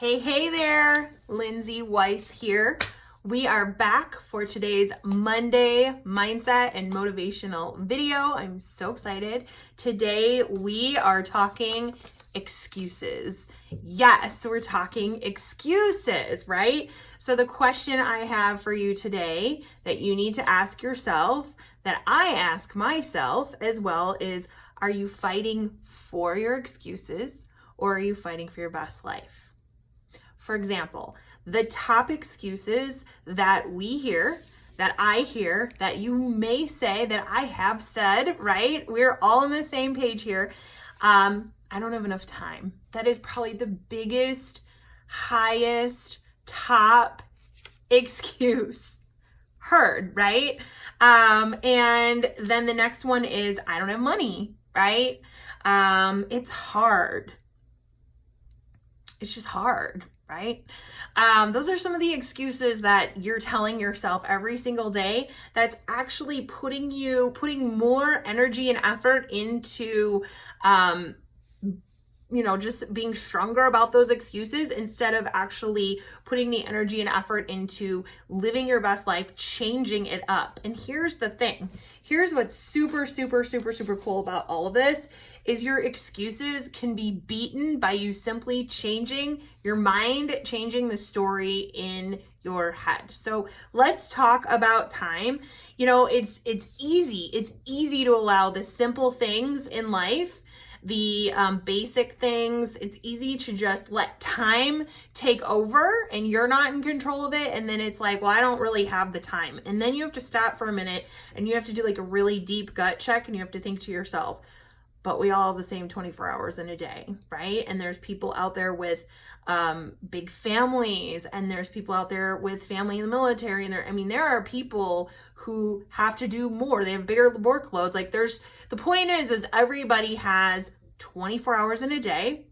Hey there, Lindsay Weiss here. We are back for today's Monday mindset and motivational video. I'm so excited. Today we are talking excuses. Yes, we're talking excuses, right? So the question I have for you today that you need to ask yourself, that I ask myself as well, is are you fighting for your excuses or are you fighting for your best life? For example, the top excuses that we hear, that I hear, that you may say, that I have said, right? We're all on the same page here. I don't have enough time. That is probably the biggest, highest, top excuse heard, right? And then the next one is I don't have money, right? It's hard. It's just hard, right? Those are some of the excuses that you're telling yourself every single day that's actually putting more energy and effort into just being stronger about those excuses instead of actually putting the energy and effort into living your best life, changing it up. And here's the thing. Here's what's super, super, super, super cool about all of this is your excuses can be beaten by you simply changing your mind, changing the story in your head. So let's talk about time. It's easy. It's easy to allow the simple things in life, the basic things. It's easy to just let time take over and you're not in control of it. And then it's like, well, I don't really have the time. And then you have to stop for a minute and you have to do like a really deep gut check and you have to think to yourself, but we all have the same 24 hours in a day, right? And there's people out there with big families, and there's people out there with family in the military, and there are people who have to do more. They have bigger workloads. The point is everybody has 24 hours in a day.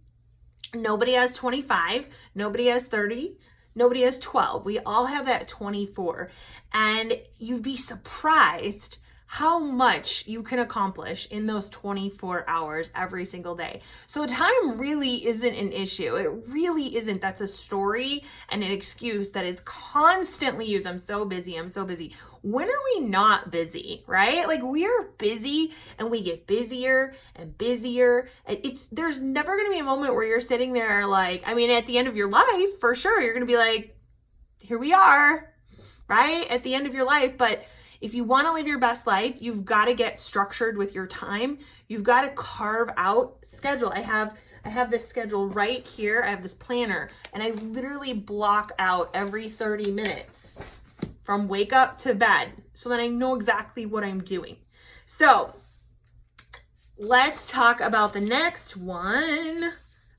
Nobody has 25. Nobody has 30. Nobody has 12. We all have that 24. And you'd be surprised how much you can accomplish in those 24 hours every single day. So time really isn't an issue. It really isn't. That's a story and an excuse that is constantly used. I'm so busy. When are we not busy, right? We are busy and we get busier and busier. There's never going to be a moment where you're sitting there at the end of your life, for sure, you're going to be like, here we are, right? At the end of your life. But if you want to live your best life, you've got to get structured with your time. You've got to carve out schedule. I have this schedule right here. I have this planner and I literally block out every 30 minutes from wake up to bed so that I know exactly what I'm doing. So let's talk about the next one.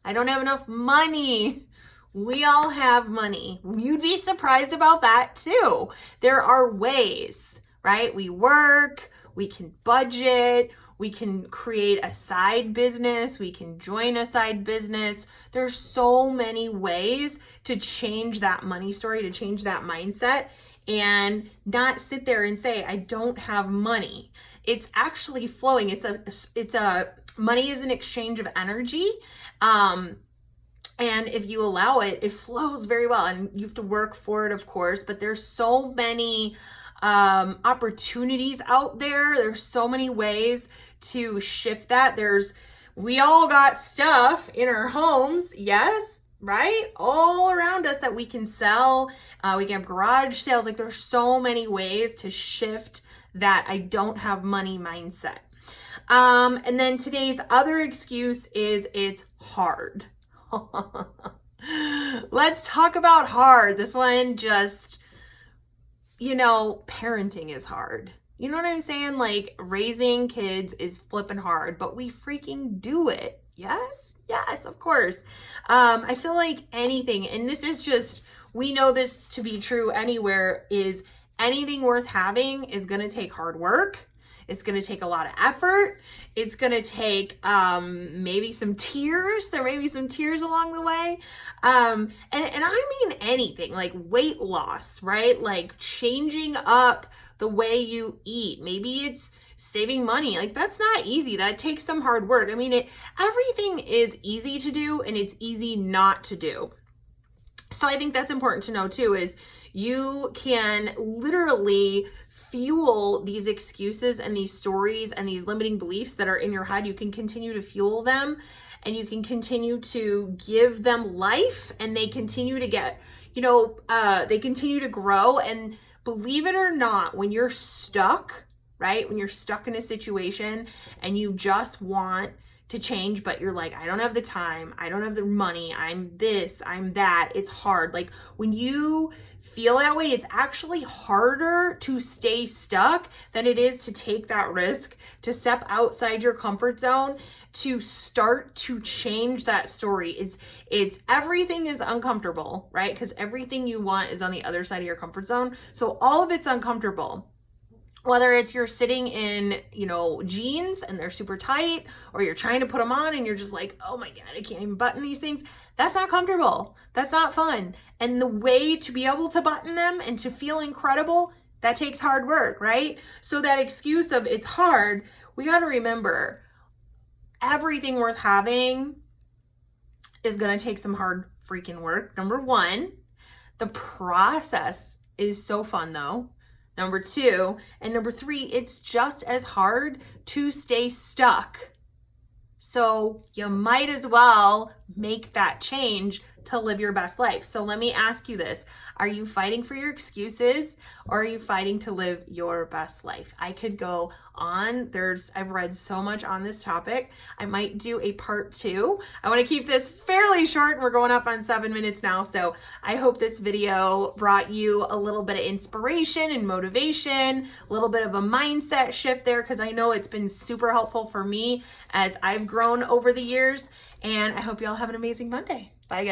I don't have enough money. We all have money. You'd be surprised about that too. There are ways, right? We work, we can budget, we can create a side business, we can join a side business. There's so many ways to change that money story, to change that mindset, and not sit there and say, I don't have money. It's actually flowing. Money is an exchange of energy. And if you allow it, it flows very well. And you have to work for it, of course, but there's so many opportunities out there. There's so many ways to shift that. We all got stuff in our homes. Yes, right? All around us that we can sell. We can have garage sales. There's so many ways to shift that I don't have money mindset. And then today's other excuse is it's hard. Let's talk about hard. This one just, parenting is hard. You know what I'm saying? Raising kids is flipping hard, but we freaking do it. Yes, of course. I feel like anything, and this is just, we know this to be true anywhere, is anything worth having is going to take hard work. It's going to take a lot of effort. It's going to take maybe some tears. There may be some tears along the way. And I mean anything, weight loss, right? Changing up the way you eat. Maybe it's saving money. That's not easy. That takes some hard work. Everything is easy to do and it's easy not to do. So I think that's important to know too, is you can literally fuel these excuses and these stories and these limiting beliefs that are in your head. You can continue to fuel them, and you can continue to give them life, and they continue to get, they continue to grow. And believe it or not, when you're stuck, right? When you're stuck in a situation and you just want to change, but you're like, I don't have the time, I don't have the money, I'm this, I'm that, it's hard. Like, when you feel that way, it's actually harder to stay stuck than it is to take that risk, to step outside your comfort zone, to start to change that story. It's everything is uncomfortable, right? Because everything you want is on the other side of your comfort zone. So all of it's uncomfortable. Whether it's you're sitting in, jeans and they're super tight, or you're trying to put them on and you're just like, oh my God, I can't even button these things. That's not comfortable. That's not fun. And the way to be able to button them and to feel incredible, that takes hard work, right? So that excuse of it's hard, we got to remember, everything worth having is going to take some hard freaking work. Number one, the process is so fun though. Number two, and number three, it's just as hard to stay stuck. So you might as well make that change to live your best life. So let me ask you this. Are you fighting for your excuses, or are you fighting to live your best life? I could go on. I've read so much on this topic. I might do a part 2. I want to keep this fairly short. We're going up on 7 minutes now. So I hope this video brought you a little bit of inspiration and motivation, a little bit of a mindset shift there, because I know it's been super helpful for me as I've grown over the years. And I hope you all have an amazing Monday. Bye, guys.